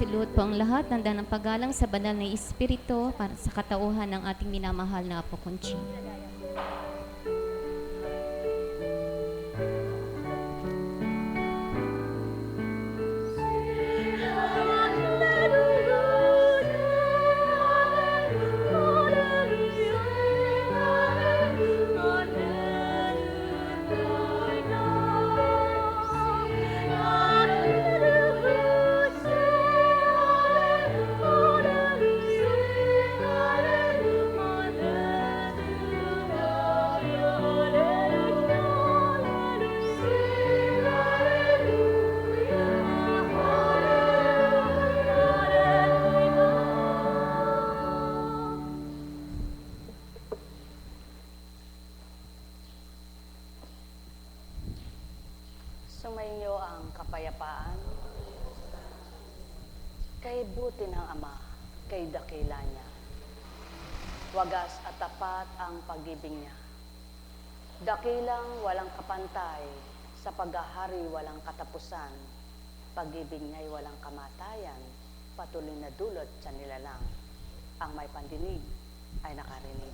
Isiluhod po ang lahat, handa ng paggalang sa banal na Espiritu para sa katauhan ng ating minamahal na Apo Conching. Sumainyo ang kapayapaan. Kay buti ng Ama, kay dakila niya. Wagas at tapat ang pag-ibig niya. Dakilang walang kapantay, sa paghahari walang katapusan. Pag-ibig niya'y walang kamatayan, patuloy na dulot sa nilalang. Ang may pandinig ay nakarinig.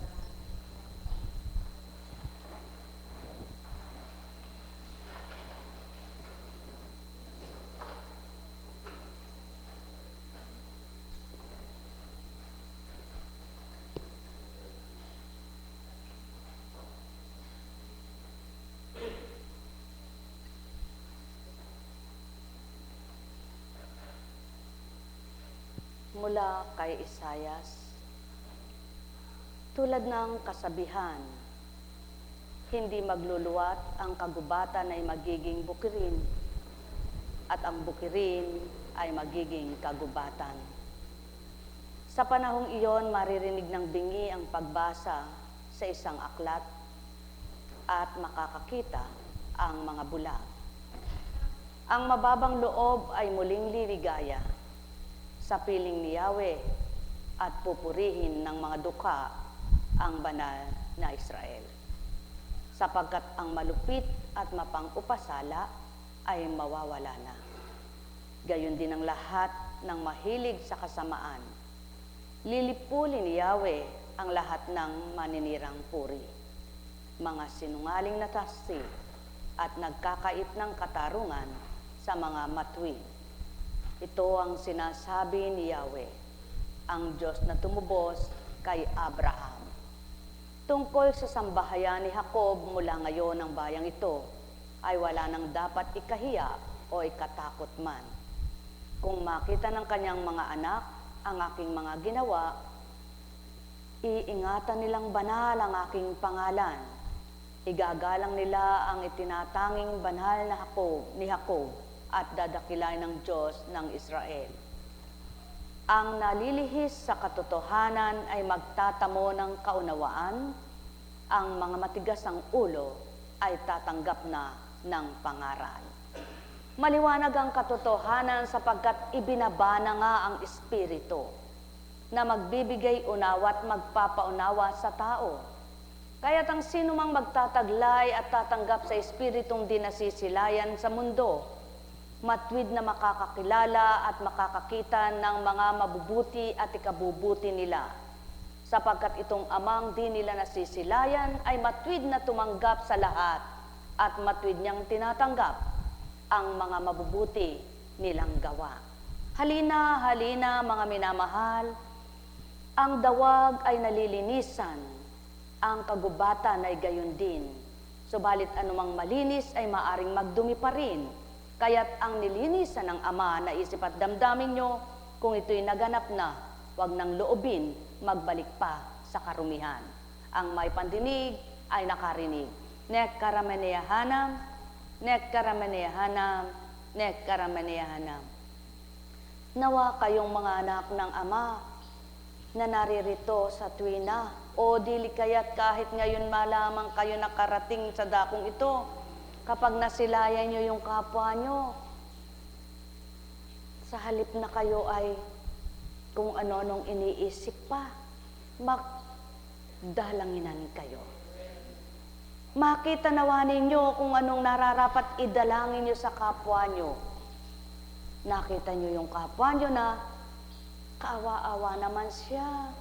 Mula kay Isayas, tulad ng kasabihan, hindi magluluwat ang kagubatan ay magiging bukirin, at ang bukirin ay magiging kagubatan. Sa panahong iyon, maririnig ng bingi ang pagbasa sa isang aklat at makakakita ang mga bulag. Ang mababang loob ay muling liligaya sa piling ni Yahweh at pupurihin ng mga dukha ang banal na Israel. Sapagkat ang malupit at mapang-upasala ay mawawala na. Gayon din ang lahat ng mahilig sa kasamaan. Lilipulin ni Yahweh ang lahat ng maninirang puri. Mga sinungaling na tasti at nagkakait ng katarungan sa mga matwid. Ito ang sinasabi ni Yahweh, ang Diyos na tumubos kay Abraham. Tungkol sa sambahayan ni Jacob mula ngayon ang bayang ito, ay wala nang dapat ikahiya o ikatakot man. Kung makita ng kanyang mga anak ang aking mga ginawa, iingatan nilang banal ang aking pangalan. Igagalang nila ang itinatanging banal na ni Jacob at dadakilain ng Diyos ng Israel. Ang nalilihis sa katotohanan ay magtatamo ng kaunawaan, ang mga matigas ang ulo ay tatanggap na ng pangaral. Maliwanag ang katotohanan sapagkat ibinaba na nga ang Espiritu na magbibigay unawa at magpapaunawa sa tao. Kaya't ang sinumang magtataglay at tatanggap sa Espiritong di nasisilayan sa mundo, matwid na makakakilala at makakakita ng mga mabubuti at ikabubuti nila. Sapagkat itong amang di nila nasisilayan ay matwid na tumanggap sa lahat at matwid niyang tinatanggap ang mga mabubuti nilang gawa. Halina, halina mga minamahal, ang dawag ay nalilinisan, ang kagubatan ay gayon din. Subalit anumang malinis ay maaring magdumi pa rin. Kaya't ang nilinisan ng Ama na isip at damdamin nyo, kung ito'y naganap na, wag nang loobin, magbalik pa sa karumihan. Ang may pandinig ay nakarinig. Nek karamaneyahanam, nek karamaneyahanam, nek karamaneyahanam. Nawa kayong mga anak ng Ama na naririto sa tuwina, o dili kaya't kahit ngayon malamang kayo nakarating sa dakong ito, kapag nasilayan nyo yung kapwa nyo, sa halip na kayo ay kung ano-anong iniisip pa, magdalanginan kayo. Makita nawa ninyo kung anong nararapat idalangin nyo sa kapwa nyo. Nakita niyo yung kapwa niyo na kaawa-awa naman siya.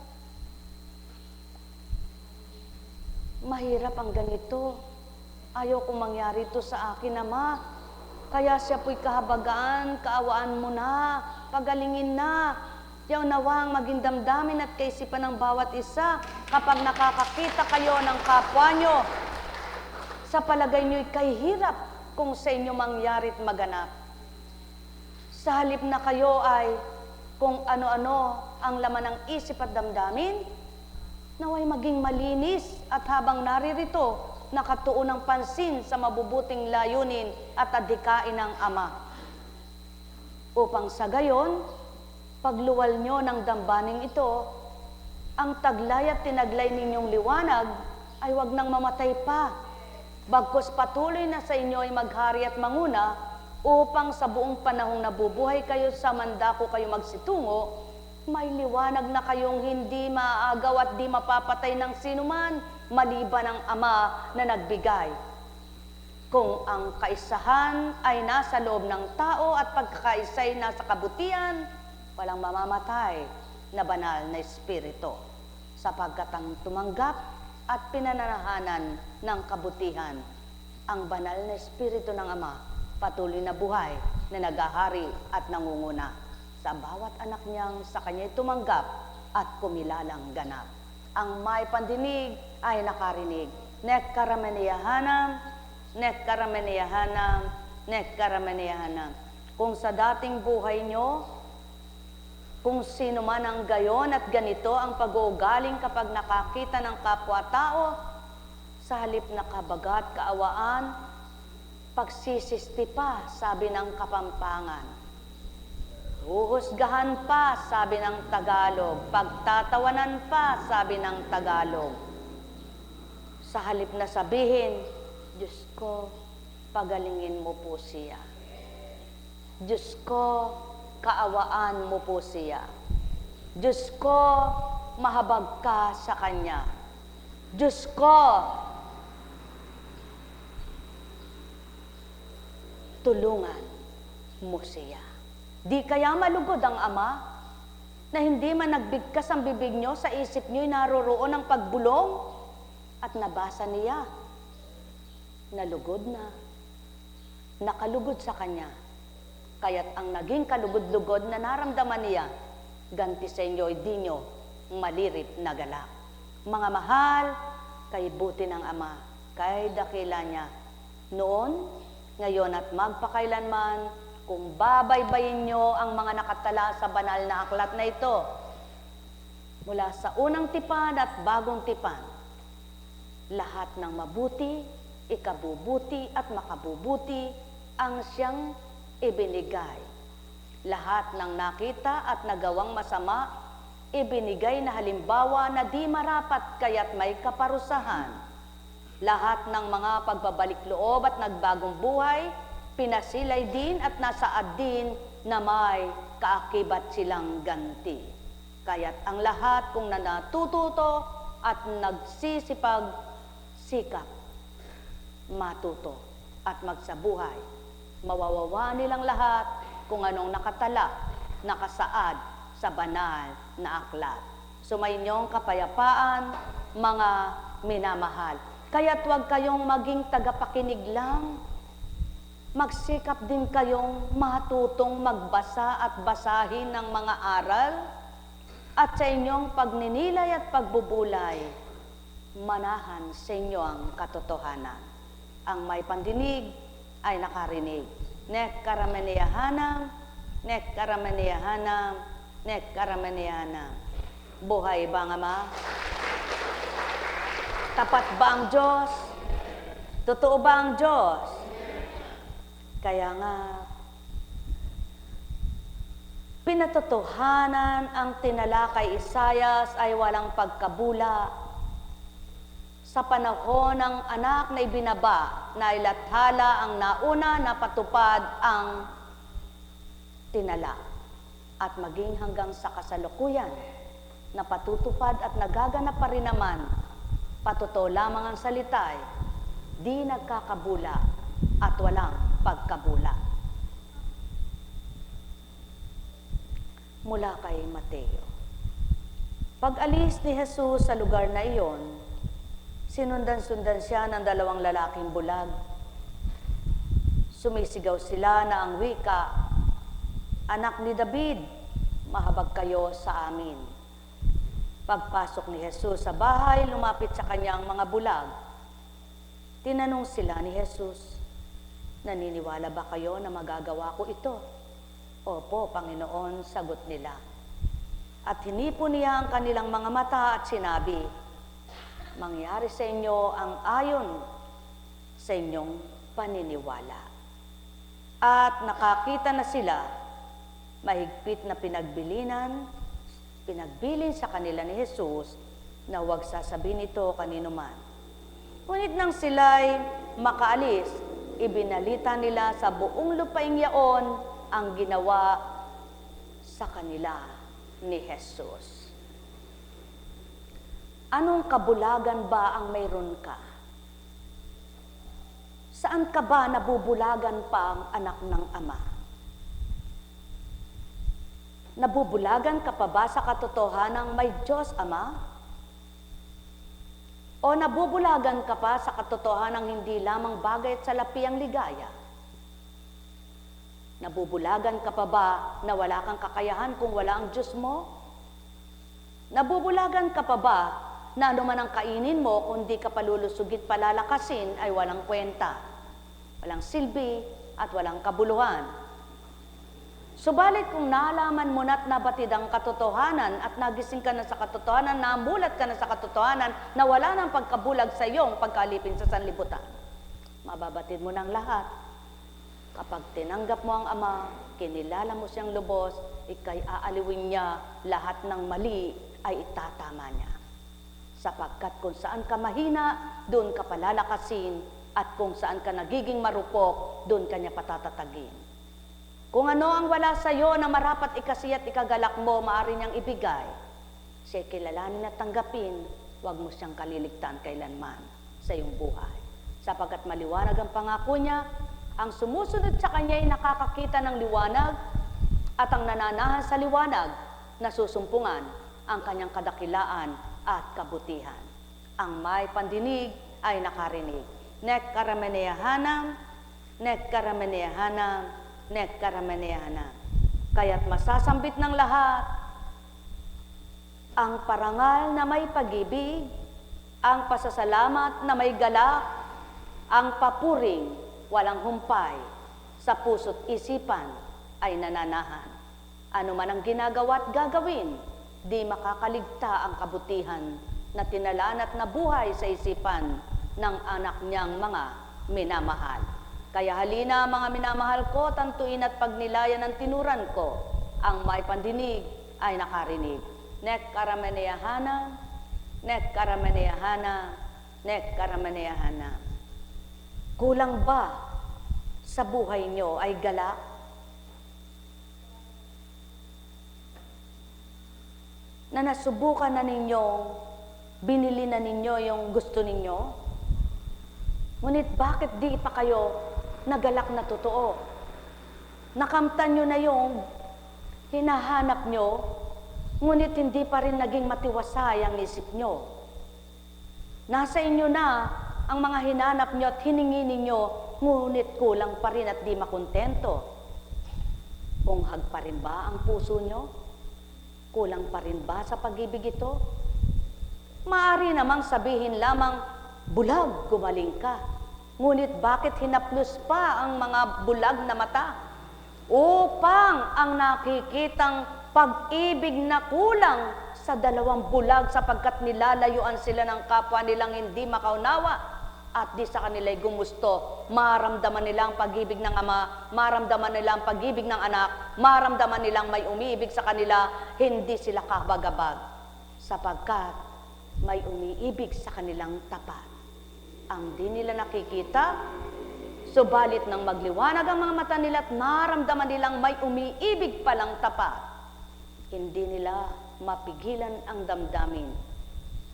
Mahirap ang ganito. Ayaw kong mangyari ito sa akin, Ama. Kaya siya po'y kahabagaan, kaawaan mo na, pagalingin na. Yaw nawang maging damdamin at kaisipan ng bawat isa kapag nakakakita kayo ng kapwa nyo. Sa palagay nyo'y kahirap kung sa inyo mangyarit maganap. Sa halip na kayo ay kung ano-ano ang laman ng isip at damdamin, naway maging malinis at habang naririto, nakatuon ng pansin sa mabubuting layunin at adhikain ng Ama. Upang sa gayon, pagluwal nyo ng dambaning ito, ang taglay at tinaglay ninyong liwanag ay wag nang mamatay pa. Bagkus patuloy na sa inyo ay maghari at manguna upang sa buong panahong nabubuhay kayo sa mandako kayo magsitungo, may liwanag na kayong hindi maaagaw at di mapapatay ng sinuman maliban ang Ama na nagbigay. Kung ang kaisahan ay nasa loob ng tao at pagkakaisa'y nasa kabutihan, walang mamamatay na banal na espiritu, sapagkat ang tumanggap at pinananahanan ng kabutihan, ang banal na espiritu ng Ama, patuloy na buhay na naghahari at nangunguna sa bawat anak niyang sa kanya'y tumanggap at kumilalang ganap. Ang may pandinig ay nakarinig. Nek karamaniyahanam, nek karamaniyahanam, nek karamaniyahanam. Kung sa dating buhay nyo, kung sino man ang gayon at ganito ang pag-uugaling kapag nakakita ng kapwa-tao, sa halip na kabagat, kaawaan, pagsisisti pa, sabi ng Kapampangan. Huhusgahan pa, sabi ng Tagalog. Pagtatawanan pa, sabi ng Tagalog. Sa halip na sabihin, Diyos ko, pagalingin mo po siya. Diyos ko, kaawaan mo po siya. Diyos ko, mahabag ka sa kanya. Diyos ko, tulungan mo siya. Di kaya malugod ang Ama na hindi man nagbigkas ang bibig nyo, sa isip nyo'y naroroon ang pagbulong at nabasa niya. Nalugod na. Nakalugod sa kanya. Kaya't ang naging kalugod-lugod na naramdaman niya, ganti sa inyo, di nyo malirip na galak. Mga mahal, kay buti ng Ama, kay dakila niya, noon, ngayon at magpakailanman, kung babaybayin nyo ang mga nakatala sa banal na aklat na ito, mula sa unang tipan at bagong tipan, lahat ng mabuti, ikabubuti at makabubuti ang siyang ibinigay. Lahat ng nakita at nagawang masama, ibinigay na halimbawa na di marapat kaya't may kaparusahan. Lahat ng mga pagbabalik loob at nagbagong buhay, pinasilay din at nasaad din na may kaakibat silang ganti. Kaya't ang lahat kung natututo at nagsisipag sikap, matuto at magsabuhay, mawawawa nilang lahat kung anong nakatala, nakasaad sa banal na aklat. Sumainyong kapayapaan, mga minamahal. Kaya't huwag kayong maging tagapakinig lang. Magsikap din kayong matutong magbasa at basahin ng mga aral at sa inyong pagninilay at pagbubulay, manahan sa inyo ang katotohanan. Ang may pandinig ay nakarinig. Nek karamaniyahanam, nek karamaniyahanam, nek karamaniyahanam. Buhay ba nga ma? Tapat ba ang Diyos? Totoo ba ang Diyos? Kaya nga, pinatotohanan ang tinalakay Isayas ay walang pagkabula. Sa panahon ng anak na ibinaba, na ilathala ang nauna na patupad ang tinala. At maging hanggang sa kasalukuyan, na patutupad at nagaganap pa rin naman, patotoo lamang ang salitay, di nagkakabula at walang pagkabula. mula kay Mateo. Pag-alis ni Jesus sa lugar na iyon, sinundan-sundan siya ng 2 lalaking bulag. Sumisigaw sila na ang wika, "Anak ni David, mahabag kayo sa amin." Pagpasok ni Jesus sa bahay, lumapit sa kanya ang mga bulag. Tinanong sila ni Jesus, "Naniniwala ba kayo na magagawa ko ito?" "Opo, Panginoon," sagot nila. At hinipon niya ang kanilang mga mata at sinabi, "Mangyari sa inyo ang ayon sa inyong paniniwala." At nakakita na sila, mahigpit na pinagbilin sa kanila ni Jesus na huwag sasabihin ito kanino man. Ngunit nang sila'y makaalis, ibinalita nila sa buong lupaing yaon ang ginawa sa kanila ni Jesus. Anong kabulagan ba ang mayroon ka? Saan ka ba nabubulagan pa ang anak ng Ama? Nabubulagan ka pa ba sa katotohanang may Diyos Ama? O nabubulagan ka pa sa katotohanang hindi lamang bagay at salapi ang ligaya? Nabubulagan ka pa ba na wala kang kakayahan kung wala ang Diyos mo? Nabubulagan ka pa ba na anuman ang kainin mo kung di ka palulusugit palalakasin ay walang kwenta, walang silbi at walang kabuluhan? Subalit kung nalaman mo na't nabatid ang katotohanan at nagising ka na sa katotohanan, namulat ka na sa katotohanan na wala nang pagkabulag sa iyong pagkalipin sa sanlibutan, mababatid mo ng lahat. Kapag tinanggap mo ang Ama, kinilala mo siyang lubos, ika'y aaliwin niya, lahat ng mali ay itatama niya. Sapagkat kung saan ka mahina, doon ka palalakasin, at kung saan ka nagiging marupok, doon ka niya patatatagin. Kung ano ang wala sa iyo na marapat ikasi at ikagalak mo, maaari niyang ibigay. Siya'y kilalanin at tanggapin, huwag mo siyang kaliligtan kailanman sa iyong buhay. Sapagkat maliwanag ang pangako niya, ang sumusunod sa kanya ay nakakakita ng liwanag, at ang nananahan sa liwanag, nasusumpungan ang kanyang kadakilaan at kabutihan. Ang may pandinig ay nakarinig. Nek karameneyahanam, nek karameneyahanam, nek karameneyahanam. Kaya't masasambit ng lahat ang parangal na may pag-ibig, ang pasasalamat na may galak, ang papuring walang humpay, sa puso't isipan ay nananahan. Ano man ang ginagawa at gagawin, di makakaligta ang kabutihan na tinalaan at nabuhay sa isipan ng anak niyang mga minamahal. Kaya halina mga minamahal ko, tantuin at pagnilayan ng tinuran ko, ang may pandinig ay nakarinig. Nek karameneyahana, nek karameneyahana, nek karameneyahana. Kulang ba sa buhay nyo ay galak? Na nasubukan na ninyong binili na ninyo yung gusto ninyo? Ngunit bakit di pa kayo nagalak na totoo? Nakamtan nyo na yung hinahanap nyo, ngunit hindi pa rin naging matiwasay ang isip nyo. Nasa inyo na ang mga hinanap nyo at hiningi ninyo, ngunit kulang pa rin at di makontento. Bunghag pa rin ba ang puso nyo? Kulang pa rin ba sa pag-ibig ito? Maaari namang sabihin lamang, bulag, gumaling ka. Ngunit bakit hinaplos pa ang mga bulag na mata? Upang ang nakikitang pag-ibig na kulang sa 2 bulag sapagkat nilalayuan sila ng kapwa nilang hindi makaunawa at di sa kanila'y gumusto, maramdaman nila ang pag-ibig ng Ama, maramdaman nila ang pag-ibig ng anak, maramdaman nilang may umiibig sa kanila, hindi sila kabagabag, sapagkat may umiibig sa kanilang tapat. Ang di nila nakikita, subalit nang magliwanag ang mga mata nila at maramdaman nilang may umiibig palang tapat, hindi nila mapigilan ang damdamin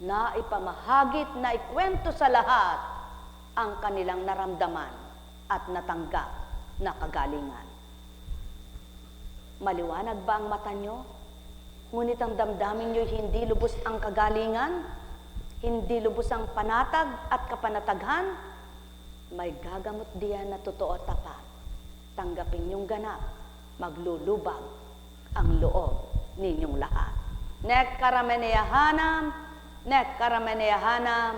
na ipamahagit na ikwento sa lahat ang kanilang naramdaman at natanggap na kagalingan. Maliwanag ba ang mata nyo? Ngunit ang damdamin nyo'y hindi lubos ang kagalingan, hindi lubos ang panatag at kapanataghan, may gagamot diyan na totoo at tapat. Tanggapin niyong ganap, maglulubag ang loob ninyong lahat. Nek karameneyahanam, nek karameneyahanam,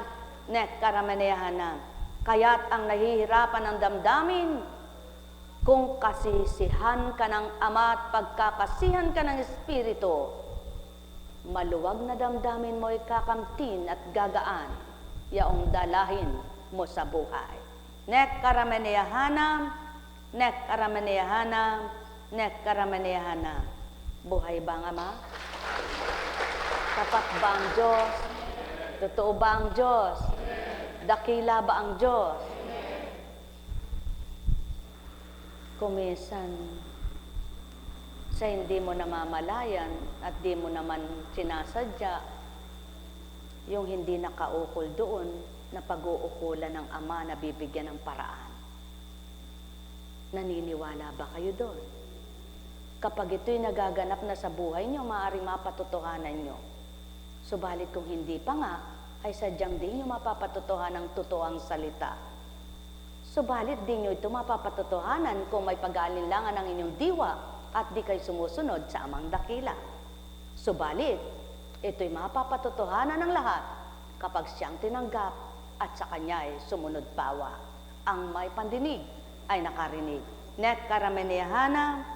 nek karameneyahanam. Kaya't ang nahihirapan ng damdamin, kung kasisihan ka ng Ama at pagkakasihan ka ng Espiritu, maluwag na damdamin mo'y kakamtin at gagaan, yaong dalahin mo sa buhay. Nek karameneyahanam, nek karameneyahanam, nek karameneyahanam. Buhay ba ang Ama? Tapat ba ang Diyos? Totoo ba ang Diyos? Dakila ba ang Diyos? Kuminsan, sa hindi mo namamalayan at di mo naman sinasadya, yung hindi nakaukol doon na pag-uukulan ng Ama na bibigyan ng paraan. Naniniwala ba kayo doon? Kapag ito'y nagaganap na sa buhay nyo, maaaring mapatotohanan nyo. Subalit kung hindi pa nga, ay sadyang di nyo mapapatotohanan ng totoang salita. Subalit di nyo ito mapapatotohanan kung may pag-aalinlangan ng inyong diwa at di kayo sumusunod sa Amang dakila. Subalit, ito'y mapapatotohanan ng lahat kapag siyang tinanggap at sa kanya ay sumunod pawa. Ang may pandinig ay nakarinig. Nek karameneyahanam,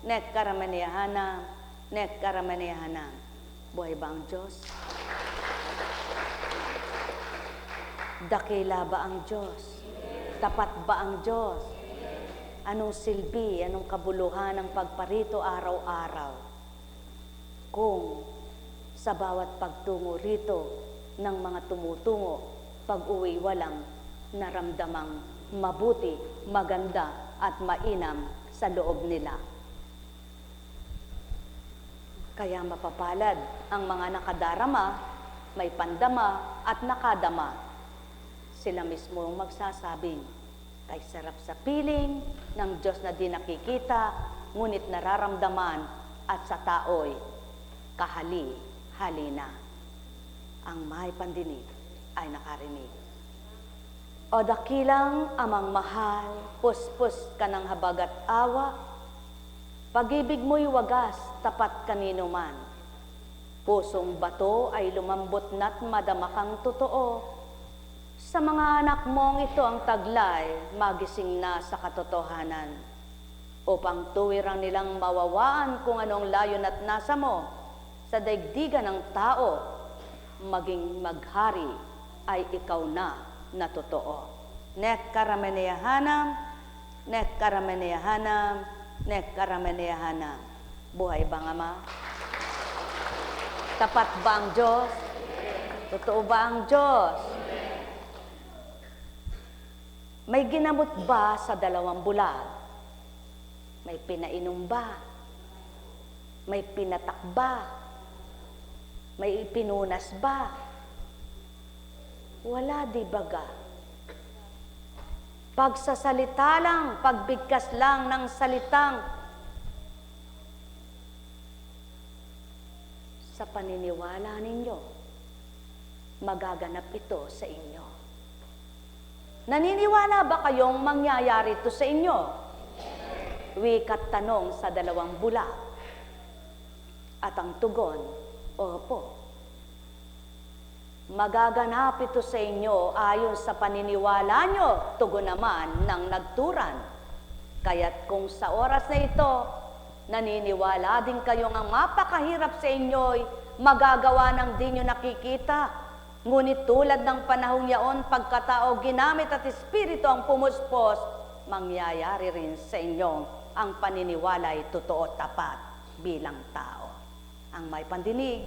nek karameneyahanam, nek karameneyahanam. Buhay ba ang Diyos? Dakila ba ang Diyos? Tapat ba ang Diyos? Anong silbi, anong kabuluhan ng pagparito araw-araw? Kung sa bawat pagtungo rito ng mga tumutungo, pag-uwi walang naramdamang mabuti, maganda at mainam sa loob nila. Kaya mapapalad ang mga nakadarama, may pandama at nakadama. Sila mismo ang magsasabing, kay sarap sa piling ng Diyos na di nakikita, ngunit nararamdaman at sa tao'y kahali-halina. Ang may pandinig ay nakarinig. O dakilang Amang mahal, puspos ka ng habag at awa, pag-ibig mo'y wagas, tapat kanino man. Pusong bato ay lumambot na't madamakang totoo. Sa mga anak mong ito ang taglay, magising na sa katotohanan. Upang tuwirang nilang mawawaan kung anong layon at nasa mo, sa daigdigan ng tao, maging maghari ay ikaw na totoo. Nek karameneyahanam, nek karameneyahanam, nek karameneyahanam. Buhay ba ang Ama? Tapat ba ang Diyos? Totoo ba ang Diyos? May ginamot ba sa 2 bulag? May pinainom ba? May pinatak ba? May ipinunas ba? Wala, di baga. Pagsasalita lang, pagbigkas lang ng salitang sa paniniwala ninyo, magaganap ito sa inyo. Naniniwala ba kayong mangyayari ito sa inyo? Wikat tanong sa 2 bulag. At ang tugon, opo. Magaganap ito sa inyo ayon sa paniniwala nyo, tugon naman ng nagturan. Kaya't kung sa oras na ito, naniniwala din kayong ang mapakahirap sa inyo'y magagawa ng di nyo nakikita. Ngunit tulad ng panahong yaon, pagkatao ginamit at Espiritu ang pumuspos, mangyayari rin sa inyong ang paniniwala ay totoo tapat bilang tao. Ang may pandinig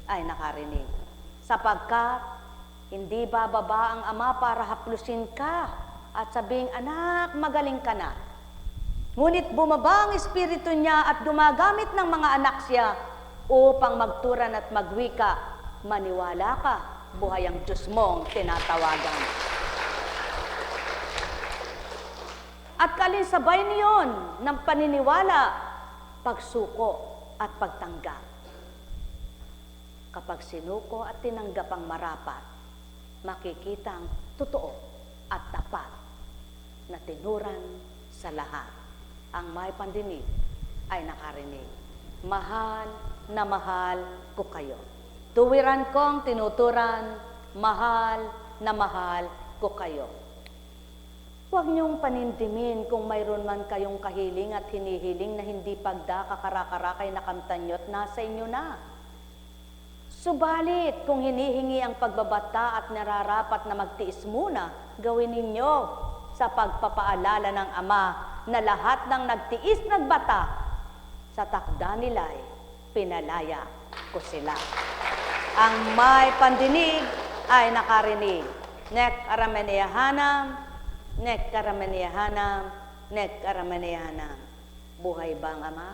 ay nakarinig. Sapagkat hindi bababa ang Ama para haplusin ka at sabing, anak, magaling ka na. Ngunit bumaba ang Espiritu niya at gumagamit ng mga anak siya upang magturan at magwika, maniwala ka, buhay ang Diyos mong tinatawagan. At kalinsabay niyon ng paniniwala, pagsuko at pagtanggap. Kapag sinuko at tinanggap ang marapat, makikita ang totoo at tapat na tinuran sa lahat. Ang may pandinig ay nakarinig. Mahal na mahal ko kayo. Tuwiran kong tinuturan, mahal na mahal ko kayo. Huwag niyong panindimin kung mayroon man kayong kahiling at hinihiling na hindi pagdakakarakay na kamtanyot, nasa inyo na. Subalit, kung hinihingi ang pagbabata at nararapat na magtiis muna, gawin ninyo sa pagpapaalala ng Ama na lahat ng nagtiis nagbata, sa takda nila'y pinalaya ko sila. Ang may pandinig ay nakarinig. Nek arameniyahanam, nek arameniyahanam, nek arameniyahanam. Buhay ba ang Ama?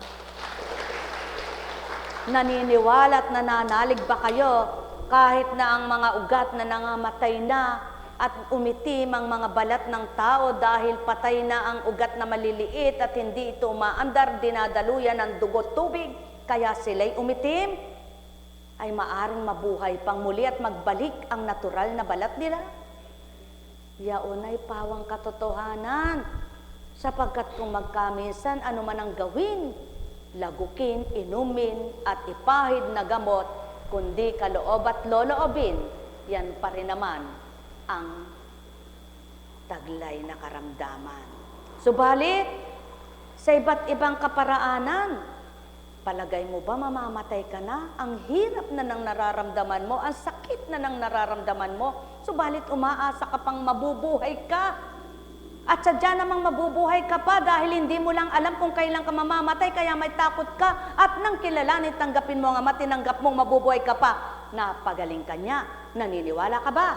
Naniniwala at nananalig ba kayo kahit na ang mga ugat na nangamatay na at umitim ang mga balat ng tao dahil patay na ang ugat na maliliit at hindi ito umaandar, dinadaluyan ng dugo tubig, kaya sila'y umitim, ay maaring mabuhay pang muli at magbalik ang natural na balat nila? Yaon ay pawang katotohanan, sapagkat kung magkaminsan ano man ang gawin, lagukin, inumin at ipahid na gamot, kundi kaloob at loloobin, yan pa rin naman ang taglay na karamdaman. Subalit, sa iba't ibang kaparaanan, palagay mo ba mamamatay ka na? Ang hirap na nang nararamdaman mo, ang sakit na nang nararamdaman mo, subalit umaasa ka pang mabubuhay ka. At sadya namang mabubuhay ka pa dahil hindi mo lang alam kung kailan ka mamamatay, kaya may takot ka. At nang kilalanin, tanggapin mo nga matinanggap mong mabubuhay ka pa, napagaling ka niya. Naniniwala ka ba?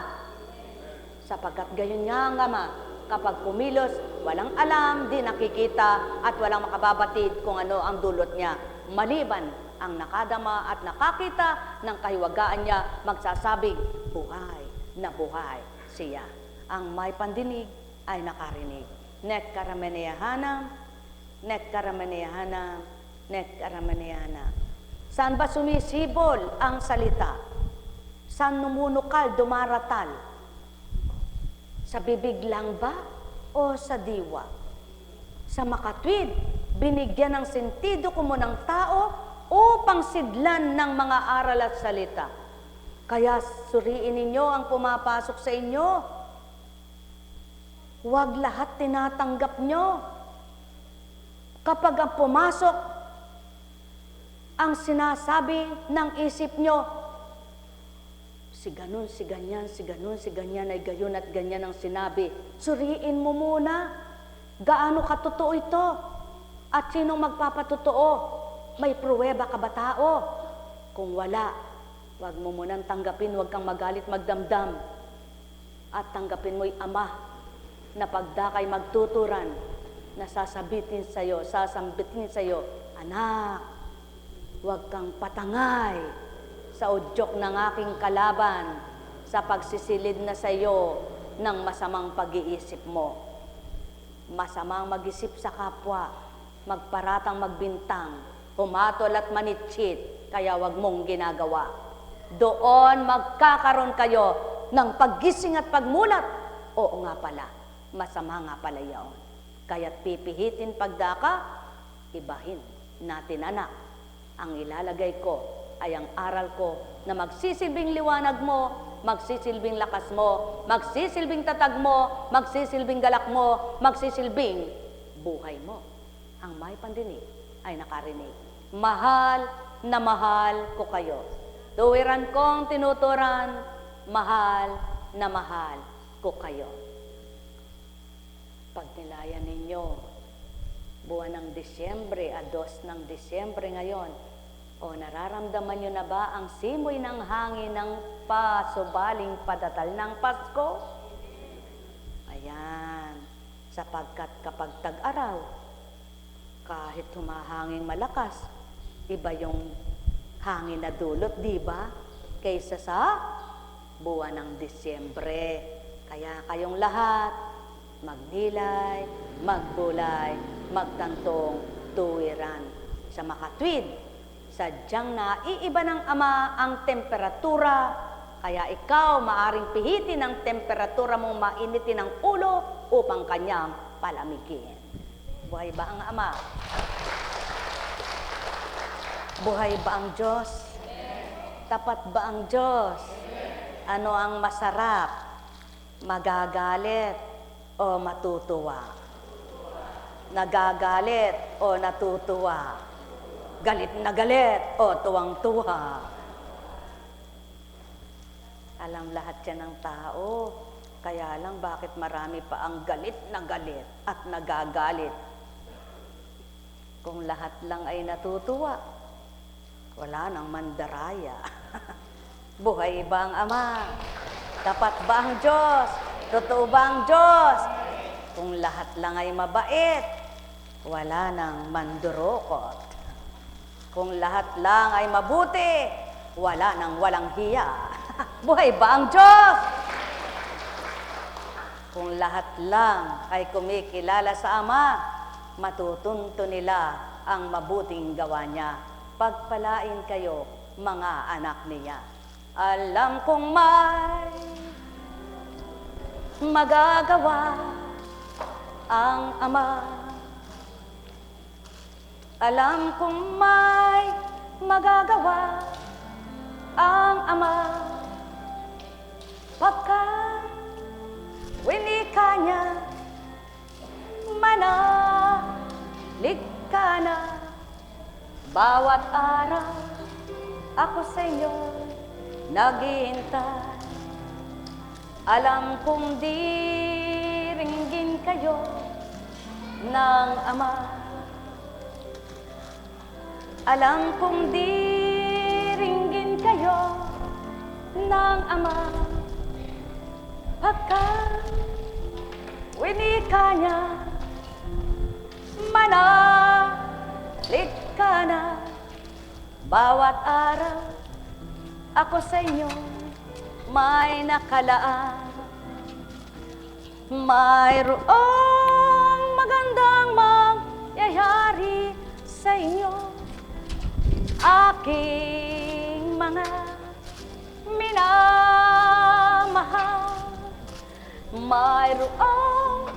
Sapagkat gayon nga ang Ama, kapag pumilos, walang alam, di nakikita, at walang makababatid kung ano ang dulot niya. Maliban ang nakadama at nakakita ng kahiwagaan niya, magsasabing, buhay na buhay siya. Ang may pandinig ay nakarinig. Nek karameniyahanam, nek karameniyahanam, nek karameniyahanam. Saan ba sumisibol ang salita? Saan numunukal, dumaratal? Sa bibig lang ba o sa diwa? Sa makatwid, binigyan ng sentido kumo ng tao upang sidlan ng mga aral at salita. Kaya suriin ninyo ang pumapasok sa inyo. Huwag lahat tinatanggap nyo. Kapag ang pumasok, ang sinasabi ng isip nyo, si ganun, si ganyan, si ganun, si ganyan, ay gayon at ganyan ang sinabi. Suriin mo muna, gaano katotoo ito? At sinong magpapatotoo? May pruweba ka ba tao? Kung wala, huwag mo munang tanggapin, huwag kang magalit, magdamdam. At tanggapin mo'y Ama na pagdakay magtuturan, na sasambitin sa'yo, anak, huwag kang patangay sa udyok ng aking kalaban sa pagsisilid na sa iyo ng masamang pag-iisip mo. Masamang mag-isip sa kapwa, magparatang magbintang, humatol at manitsit, kaya wag mong ginagawa. Doon magkakaroon kayo ng paggising at pagmulat. Oo nga pala, masama nga pala yaon. Kaya't pipihitin pagdaka, ibahin natin anak. Ang ilalagay ko ay ang aral ko na magsisilbing liwanag mo, magsisilbing lakas mo, magsisilbing tatag mo, magsisilbing galak mo, magsisilbing buhay mo. Ang may pandinig ay nakarinig. Mahal na mahal ko kayo. Tuwiran kong tinuturan, mahal na mahal ko kayo. Pagnilayan ninyo, buwan ng Disyembre, 2 ng Disyembre ngayon, o nararamdaman nyo na ba ang simoy ng hangin ng pasubaling padatal ng Pasko? Ayan, sapagkat kapag tag-araw, kahit humahanging malakas, iba yung hangin na dulot, di ba? Kaysa sa buwan ng Disyembre. Kaya kayong lahat, magnilay, magbulay, magtantong tuwiran sa makatwid, Sadyang naiiba ng Ama ang temperatura, kaya ikaw maaring pihitin ang temperatura mong mainitin ang ulo upang kanyang palamigin. Buhay ba ang Ama? Buhay ba ang Diyos? Tapat ba ang Diyos? Ano ang masarap? Magagalit o matutuwa? Nagagalit o natutuwa? Galit na galit o tuwang-tuwa? Alam lahat yan ng tao. Kaya lang bakit marami pa ang galit na galit at nagagalit? Kung lahat lang ay natutuwa, wala nang mandaraya. Buhay ba ang Ama? Tapat ba ang Diyos? Totoo ba ang Diyos? Kung lahat lang ay mabait, wala nang mandurokot. Kung lahat lang ay mabuti, wala nang walang hiya. Buhay ba ang Diyos? Kung lahat lang ay kumikilala sa Ama, matutunto nila ang mabuting gawa niya. Pagpalain kayo, mga anak niya. Alam kong may magagawa ang Ama. Alam kong may magagawa ang Ama. Pagka winika niya, manalig ka na. Bawat araw ako sa inyo naghihintay. Alam kong diringgin kayo ng Ama. Alam kong diringgin kayo ng Ama. Pagka winika niya, manalig ka na. Bawat araw ako sa inyo may nakalaan. Mayroong magandang mangyayari sa inyo, aking mga minamahal. Mayroong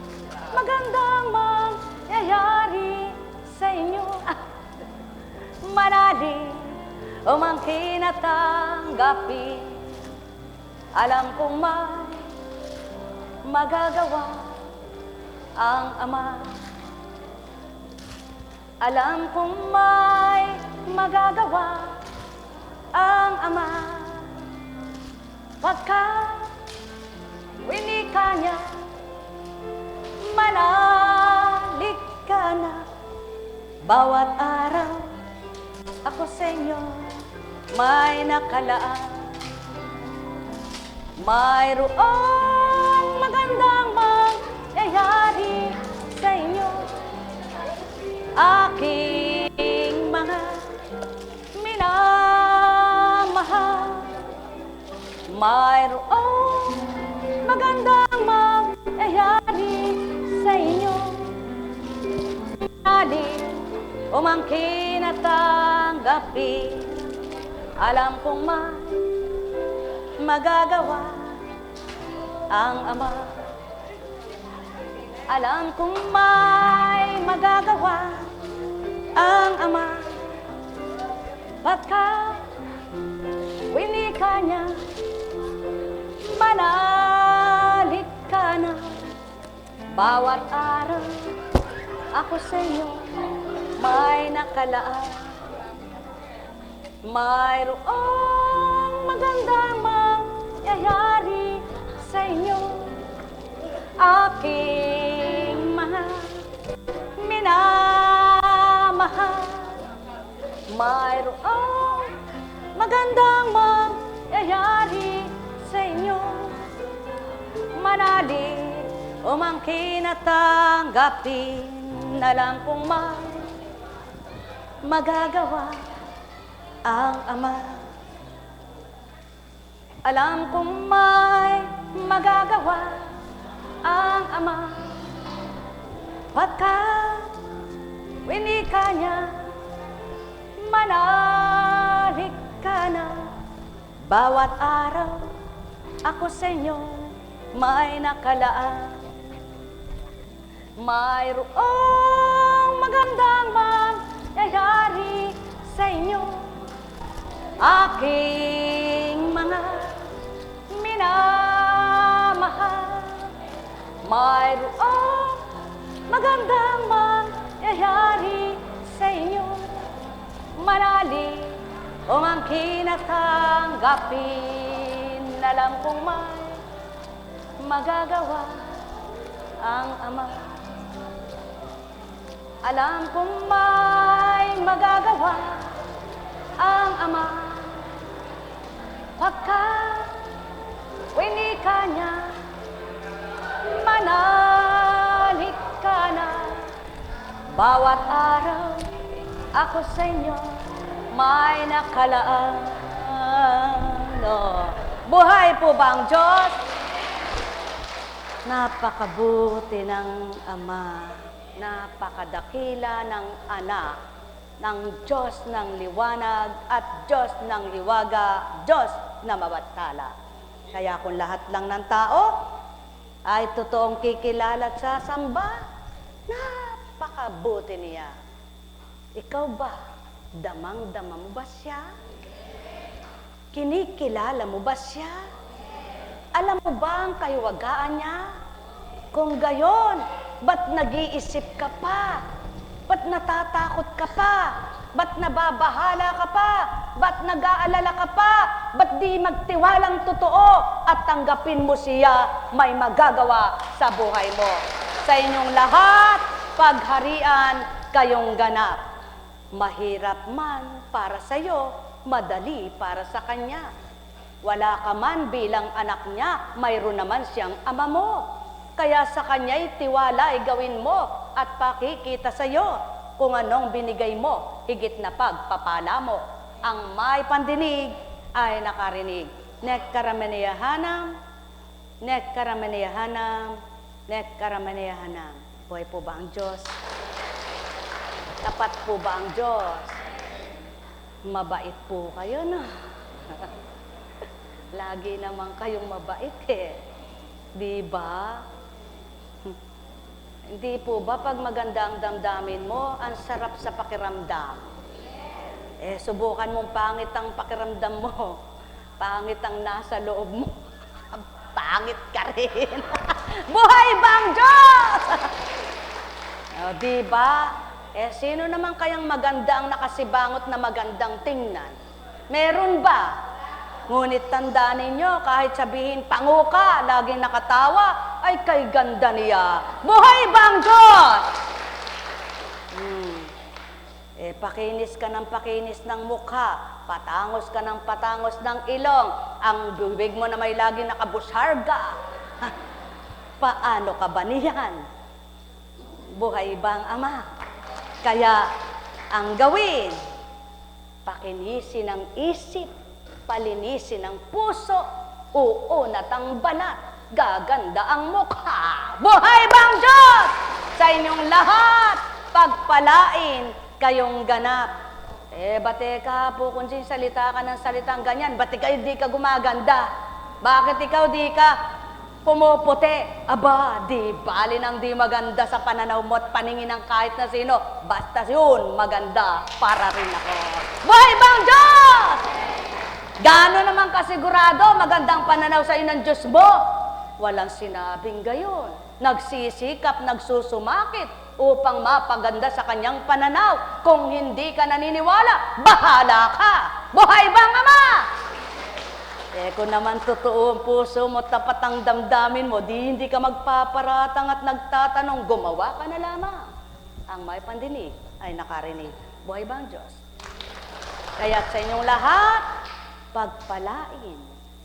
magandang mangyayari sa inyo. Manalig umangkin at tanggapin. Alam kong may magagawa ang Ama. Alam kong may magagawa ang Ama. Pagka winika niya, manalig ka na. Bawat araw ako sa inyo may nakalaan. Mayroong magandang mangyayari sa inyo, aking mga minamahal. Mayroong magandang mangyayari sa inyo, manalig umangkin at tanggapin. Alam kong may magagawa ang Ama. Alam kong may magagawa ang Ama. Pagka winika niya, manalig ka na. Bawat araw ako sa iyo may nakalaan. Mayroong magandang mangyayari sa inyo, aking mga minamahal. Mayroong magandang mangyayari sa inyo, manalig umangkin at tanggapin. Alam kong may magagawa ang Ama. Alam kong may magagawa ang Ama. Pagka winika niya, manalig Bawat araw, ako sa inyo may nakalaan. Mayroong magandang mangyayari sa inyo, aking mga minamahal. Mayroong magandang mangyayari sa inyo, manali o ang kinatanggapin. Alam kong may magagawa ang Ama. Alam kong may magagawa ang Ama. Pagkat winika niya, manalig ka na. Bawat araw, ako sa inyo may nakalaan. Buhay po ba ang Diyos? Napakabuti ng Ama, napakadakila ng Anak, ng Diyos ng liwanag at Diyos ng hiwaga, Diyos na mabatala. Kaya kung lahat lang ng tao ay totoong kikilala at sasamba, napakabuti niya. Ikaw ba, damang-dama mo ba siya? Kinikilala mo ba siya? Alam mo ba ang kahiwagaan niya? Kung gayon, ba't nag-iisip ka pa? Ba't natatakot ka pa? Ba't nababahala ka pa? Ba't nag-aalala ka pa? Ba't di magtiwalang totoo at tanggapin mo siya may magagawa sa buhay mo? Sa inyong lahat, pagharian kayong ganap. Mahirap man para sa iyo, madali para sa kanya. Wala ka man bilang anak niya, mayroon naman siyang ama mo. Kaya sa kanya'y tiwala ay gawin mo at pakikita sa iyo kung anong binigay mo, higit na pagpapala mo. Ang may pandinig ay nakarinig. Nek karamaniyahanam, nek karamaniyahanam, nek karamaniyahanam. Buhay po ba ang Diyos? Tapat po ba ang Diyos? Mabait po kayo, no? Lagi naman kayong mabait eh. Di ba? Hindi po ba pag maganda ang damdamin mo, ang sarap sa pakiramdam? Eh, subukan mong pangit ang pakiramdam mo. Pangit ang nasa loob mo. Pangit ka rin. Buhay ba ang Diyos? O, di ba? Eh, sino naman kayang maganda ang nakasibangot na magandang tingnan? Meron ba? Ngunit tandaan ninyo, kahit sabihin, pango ka, laging nakatawa, ay kay ganda niya. Buhay ba ang Diyos? Eh, pakinis ka ng pakinis ng mukha, patangos ka ng patangos ng ilong, ang bibig mo na may laging nakabusharga. Paano ka ba niyan? Buhay ba ang Ama? Kaya, ang gawin, pakinisin ang isip, palinisin ang puso, uunat ang balat, gaganda ang mukha. Buhay ba ang Diyos? Sa inyong lahat, pagpalain kayong ganap. Eh, bate ka po kung salita ka ng salitang ganyan, bate kayo di ka gumaganda? Bakit ikaw di ka pumuputi? Aba, di bali nang di maganda sa pananaw mo at paningin ng kahit na sino. Basta yun, maganda para rin ako. Buhay ba ang Diyos? Gaano naman kasigurado magandang pananaw sa iyo ng Diyos mo? Walang sinabing gayon. Nagsisikap, nagsusumakit upang mapaganda sa kanyang pananaw. Kung hindi ka naniniwala, bahala ka. Buhay ba ang Ama? Eh kung naman totoo ang puso mo, tapat ang damdamin mo, hindi ka magpaparatang at nagtatanong, gumawa ka na lamang. Ang may pandinig ay nakarinig. Buhay ba ang Diyos? Kaya't sa inyong lahat, pagpalain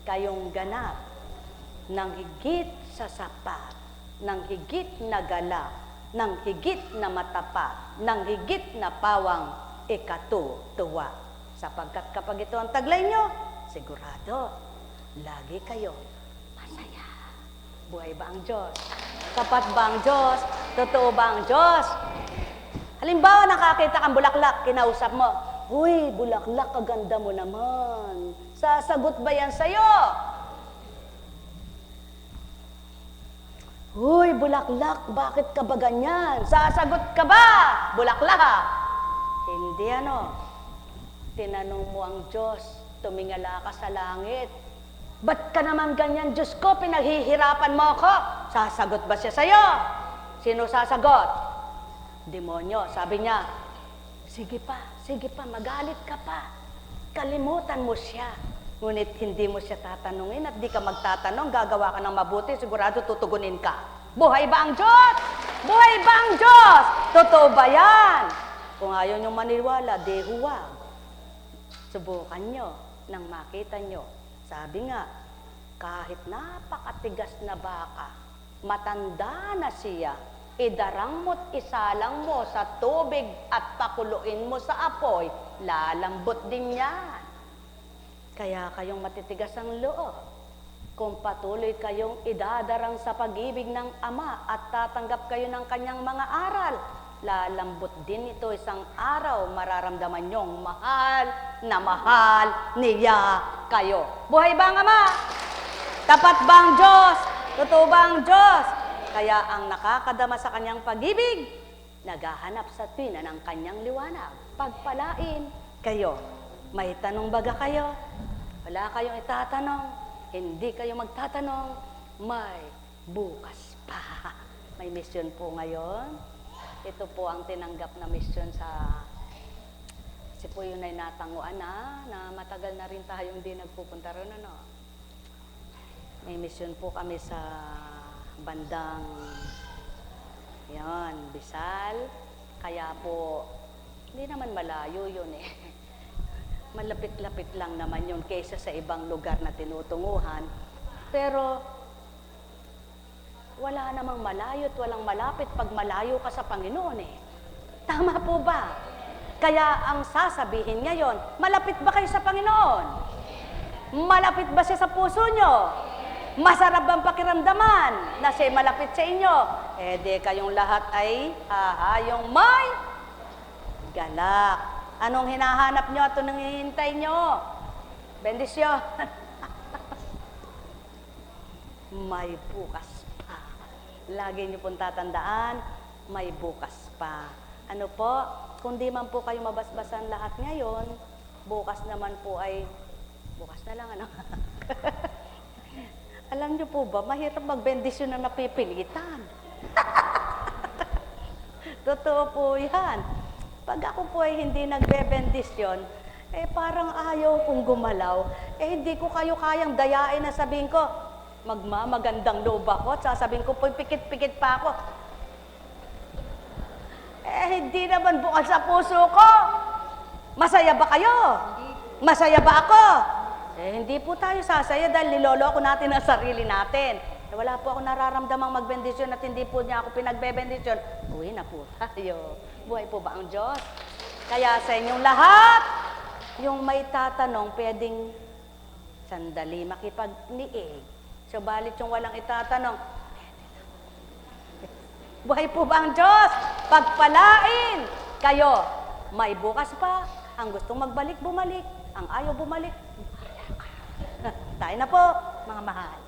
kayong ganap ng higit sa sapat, ng higit na galak, ng higit na matapat, ng higit na pawang ikatutuwa. Sapagkat kapag ito ang taglay nyo, sigurado, lagi kayo masaya. Buhay ba ang Diyos? Tapat ba ang Diyos? Totoo ba ang Diyos? Halimbawa, nakakita kang bulaklak, kinausap mo, "Uy, bulaklak, kaganda mo naman. Sasagot ba yan sa'yo? Hoy, bulaklak, bakit ka ba ganyan? Sasagot ka ba? Bulaklak. Hindi ano. Tinanong mo ang Diyos, tumingala ka sa langit. Ba't ka naman ganyan, Diyos ko, pinaghihirapan mo ako? Sasagot ba siya sa'yo? Sino sasagot? Demonyo. Sabi niya, sige pa, magalit ka pa. Kalimutan mo siya. Ngunit hindi mo siya tatanungin at di ka magtatanong, gagawa ka ng mabuti, sigurado tutugunin ka. Buhay ba ang Diyos? Buhay ba ang Diyos? Totoo ba yan? Kung ayaw niyong maniwala, di huwag. Subukan nyo nang makita nyo. Sabi nga, kahit napakatigas na baka, matanda na siya, idarang mo't isalang mo sa tubig at pakuluin mo sa apoy, lalambot din yan. Kaya kayong matitigas ang loob. Kung patuloy kayong idadarang sa pag-ibig ng Ama at tatanggap kayo ng kanyang mga aral, lalambot din ito isang araw, mararamdaman nyong mahal na mahal niya kayo. Buhay ba ang Ama? Tapat ba ang Diyos? Totoo ba ang Diyos? Kaya ang nakakadama sa kanyang pag-ibig, naghahanap sa tuwina ng kanyang liwanag. Pagpalain kayo. May tanong baga kayo? Wala kayong itatanong? Hindi kayo magtatanong? May bukas pa. May mission po ngayon. Ito po ang tinanggap na mission sa... Kasi po yun ay natanguan na matagal na rin tayo hindi nagpupunta ron, ano. May mission po kami sa bandang yan, Bisal. Kaya po, hindi naman malayo yun eh. Malapit-lapit lang naman yun kaysa sa ibang lugar na tinutunguhan. Pero, wala namang malayo at walang malapit pag malayo ka sa Panginoon eh. Tama po ba? Kaya ang sasabihin ngayon, malapit ba kayo sa Panginoon? Malapit ba siya sa puso nyo? Masarap bang pakiramdaman na siya malapit sa inyo? Eh di kayong lahat ay hahayong may galak. Anong hinahanap nyo at anong hihintay nyo? Bendisyon. May bukas pa. Lagi nyo pong tatandaan, may bukas pa. Ano po? Kung di man po kayo mabasbasan lahat ngayon, bukas naman po ay, bukas na lang ano? Alam nyo po ba, mahirap magbendisyon na napipilitan. Totoo po yan. Pag ako po ay hindi nagbe-bendisyon, eh parang ayaw kong gumalaw, eh hindi ko kayo kayang dayain na sabihin ko, magmamagandang loob ako at sasabihin ko, pikit-pikit pa ako. Eh hindi naman bukas sa puso ko. Masaya ba kayo? Masaya ba ako? Eh hindi po tayo sasaya dahil niloloko natin ang sarili natin. Eh, wala po ako nararamdamang magbendisyon at hindi po niya ako pinagbebendisyon. Uwi na po tayo. Buhay po ba ang Diyos? Kaya sa inyong lahat, yung may tatanong, pwedeng sandali makipagniig. Subalit yung walang itatanong, buhay po ba ang Diyos? Pagpalain kayo. May bukas pa. Ang gustong magbalik, bumalik. Ang ayaw bumalik, tayo na po, mga mahal.